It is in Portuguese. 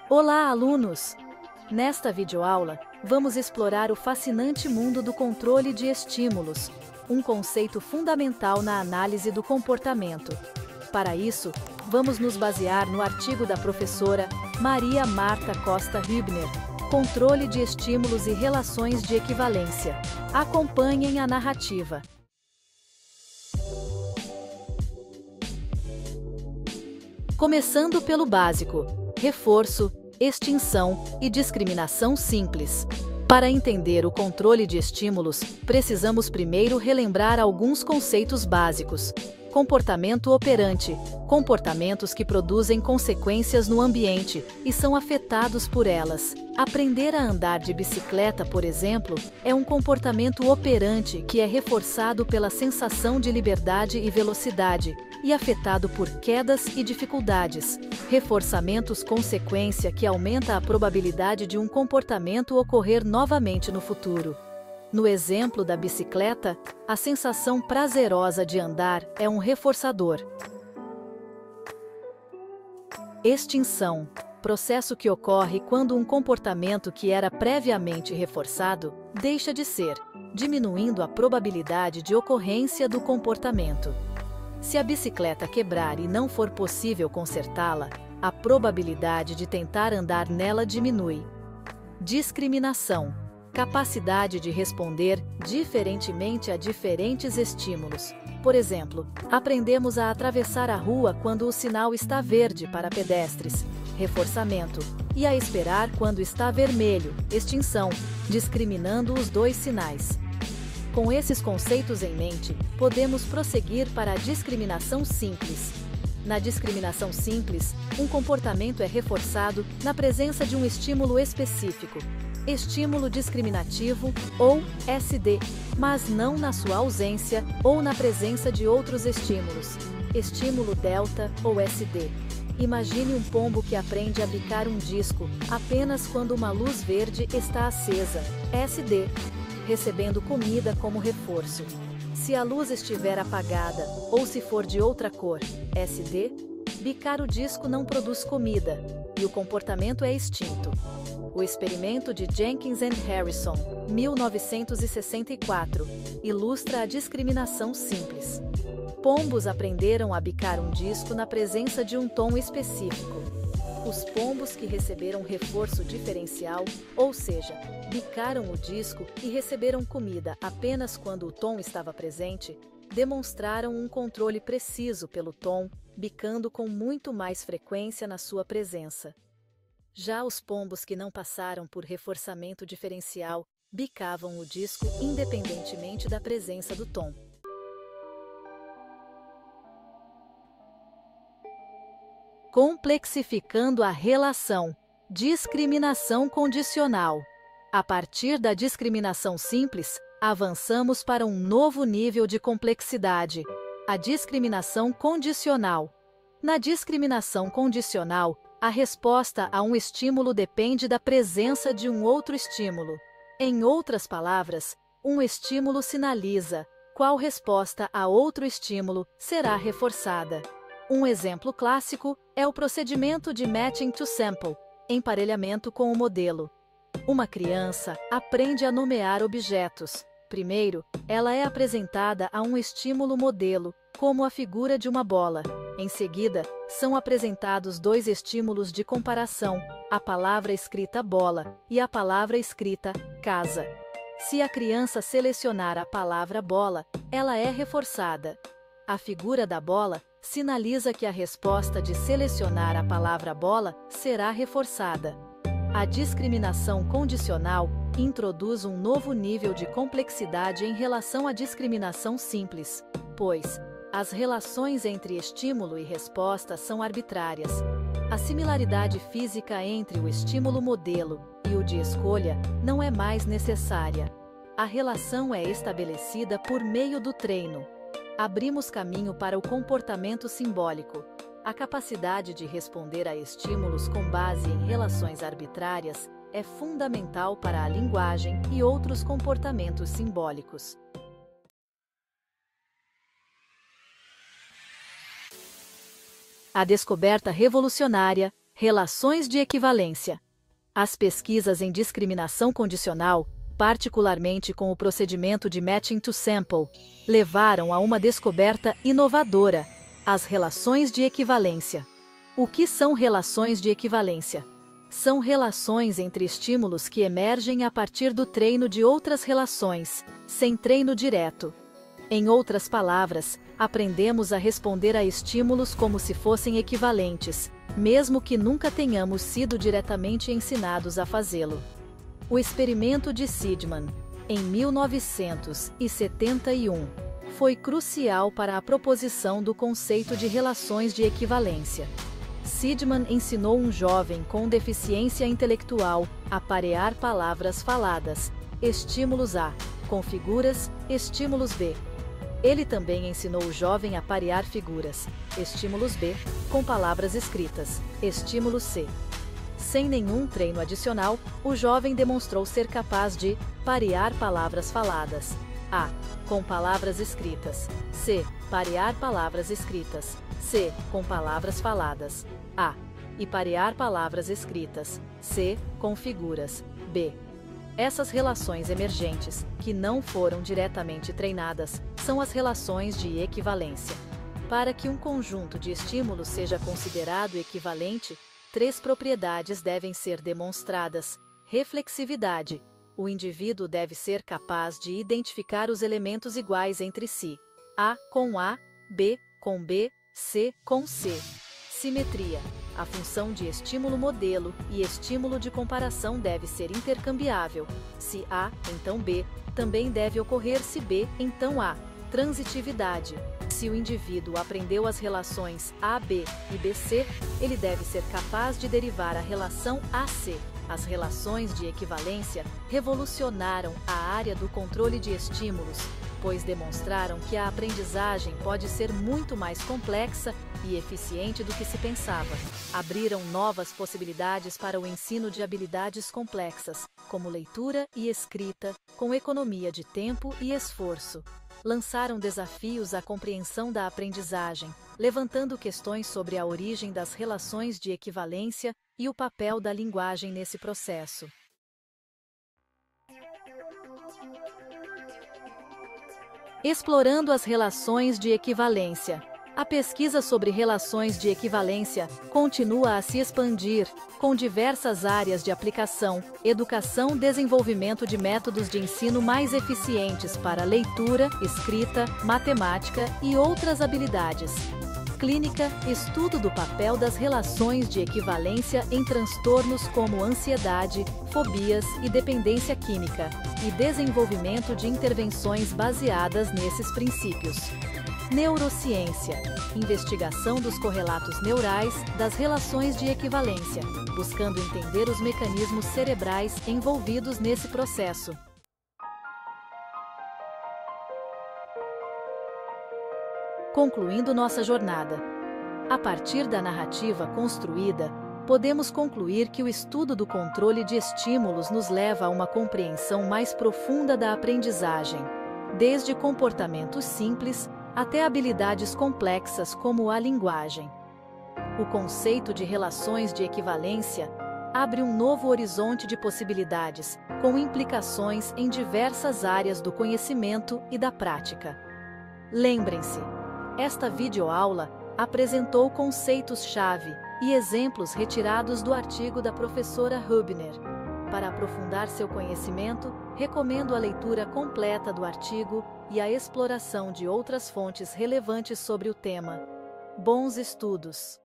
Olá, alunos! Nesta videoaula, vamos explorar o fascinante mundo do controle de estímulos, um conceito fundamental na análise do comportamento. Para isso, vamos nos basear no artigo da professora Maria Marta Costa Hübner, Controle de Estímulos e Relações de Equivalência. Acompanhem a narrativa. Começando pelo básico: reforço, extinção e discriminação simples. Para entender o controle de estímulos, precisamos primeiro relembrar alguns conceitos básicos. Comportamento operante: comportamentos que produzem consequências no ambiente e são afetados por elas. Aprender a andar de bicicleta, por exemplo, é um comportamento operante que é reforçado pela sensação de liberdade e velocidade, e afetado por quedas e dificuldades. Reforçamentos consequência que aumenta a probabilidade de um comportamento ocorrer novamente no futuro. No exemplo da bicicleta, a sensação prazerosa de andar é um reforçador. Extinção: processo que ocorre quando um comportamento que era previamente reforçado deixa de ser, diminuindo a probabilidade de ocorrência do comportamento. Se a bicicleta quebrar e não for possível consertá-la, a probabilidade de tentar andar nela diminui. Discriminação: capacidade de responder diferentemente a diferentes estímulos. Por exemplo, aprendemos a atravessar a rua quando o sinal está verde para pedestres, reforçamento, e a esperar quando está vermelho, extinção, discriminando os dois sinais. Com esses conceitos em mente, podemos prosseguir para a discriminação simples. Na discriminação simples, um comportamento é reforçado na presença de um estímulo específico, estímulo discriminativo, ou SD, mas não na sua ausência ou na presença de outros estímulos, estímulo delta ou SD. Imagine um pombo que aprende a bicar um disco apenas quando uma luz verde está acesa, SD, recebendo comida como reforço. Se a luz estiver apagada, ou se for de outra cor, SD, bicar o disco não produz comida, e o comportamento é extinto. O experimento de Jenkins and Harrison, 1964, ilustra a discriminação simples. Pombos aprenderam a bicar um disco na presença de um tom específico. Os pombos que receberam reforço diferencial, ou seja, bicaram o disco e receberam comida apenas quando o tom estava presente, demonstraram um controle preciso pelo tom, bicando com muito mais frequência na sua presença. Já os pombos que não passaram por reforçamento diferencial, bicavam o disco independentemente da presença do tom. Complexificando a relação: discriminação condicional. A partir da discriminação simples, avançamos para um novo nível de complexidade: a discriminação condicional. Na discriminação condicional, a resposta a um estímulo depende da presença de um outro estímulo. Em outras palavras, um estímulo sinaliza qual resposta a outro estímulo será reforçada. Um exemplo clássico é o procedimento de matching to sample, emparelhamento com o modelo. Uma criança aprende a nomear objetos. Primeiro, ela é apresentada a um estímulo modelo, como a figura de uma bola. Em seguida, são apresentados dois estímulos de comparação, a palavra escrita bola e a palavra escrita casa. Se a criança selecionar a palavra bola, ela é reforçada. A figura da bola sinaliza que a resposta de selecionar a palavra bola será reforçada. A discriminação condicional introduz um novo nível de complexidade em relação à discriminação simples, pois as relações entre estímulo e resposta são arbitrárias. A similaridade física entre o estímulo modelo e o de escolha não é mais necessária. A relação é estabelecida por meio do treino. Abrimos caminho para o comportamento simbólico. A capacidade de responder a estímulos com base em relações arbitrárias é fundamental para a linguagem e outros comportamentos simbólicos. A descoberta revolucionária, relações de equivalência. As pesquisas em discriminação condicional, particularmente com o procedimento de matching to sample, levaram a uma descoberta inovadora: as relações de equivalência. O que são relações de equivalência? São relações entre estímulos que emergem a partir do treino de outras relações, sem treino direto. Em outras palavras, aprendemos a responder a estímulos como se fossem equivalentes, mesmo que nunca tenhamos sido diretamente ensinados a fazê-lo. O experimento de Seidman, em 1971, foi crucial para a proposição do conceito de relações de equivalência. Seidman ensinou um jovem com deficiência intelectual a parear palavras faladas, estímulos A, com figuras, estímulos B. Ele também ensinou o jovem a parear figuras, estímulos B, com palavras escritas, estímulo C. Sem nenhum treino adicional, o jovem demonstrou ser capaz de parear palavras faladas, A, com palavras escritas, C, parear palavras escritas, C, com palavras faladas, A, e parear palavras escritas, C, com figuras, B. Essas relações emergentes, que não foram diretamente treinadas, são as relações de equivalência. Para que um conjunto de estímulos seja considerado equivalente, 3 propriedades devem ser demonstradas. Reflexividade. O indivíduo deve ser capaz de identificar os elementos iguais entre si. A com A, B com B, C com C. Simetria. A função de estímulo modelo e estímulo de comparação deve ser intercambiável. Se A, então B, também deve ocorrer se B, então A. Transitividade. Se o indivíduo aprendeu as relações AB e BC, ele deve ser capaz de derivar a relação AC. As relações de equivalência revolucionaram a área do controle de estímulos, pois demonstraram que a aprendizagem pode ser muito mais complexa e eficiente do que se pensava. Abriram novas possibilidades para o ensino de habilidades complexas, como leitura e escrita, com economia de tempo e esforço. Lançaram desafios à compreensão da aprendizagem, levantando questões sobre a origem das relações de equivalência e o papel da linguagem nesse processo. Explorando as relações de equivalência. A pesquisa sobre relações de equivalência continua a se expandir, com diversas áreas de aplicação, educação, desenvolvimento de métodos de ensino mais eficientes para leitura, escrita, matemática e outras habilidades. Clínica, estudo do papel das relações de equivalência em transtornos como ansiedade, fobias e dependência química, e desenvolvimento de intervenções baseadas nesses princípios. Neurociência, investigação dos correlatos neurais das relações de equivalência, buscando entender os mecanismos cerebrais envolvidos nesse processo. Concluindo nossa jornada. A partir da narrativa construída, podemos concluir que o estudo do controle de estímulos nos leva a uma compreensão mais profunda da aprendizagem, desde comportamentos simples até habilidades complexas como a linguagem. O conceito de relações de equivalência abre um novo horizonte de possibilidades, com implicações em diversas áreas do conhecimento e da prática. Lembrem-se, esta videoaula apresentou conceitos-chave e exemplos retirados do artigo da professora Hübner. Para aprofundar seu conhecimento, recomendo a leitura completa do artigo e a exploração de outras fontes relevantes sobre o tema. Bons estudos!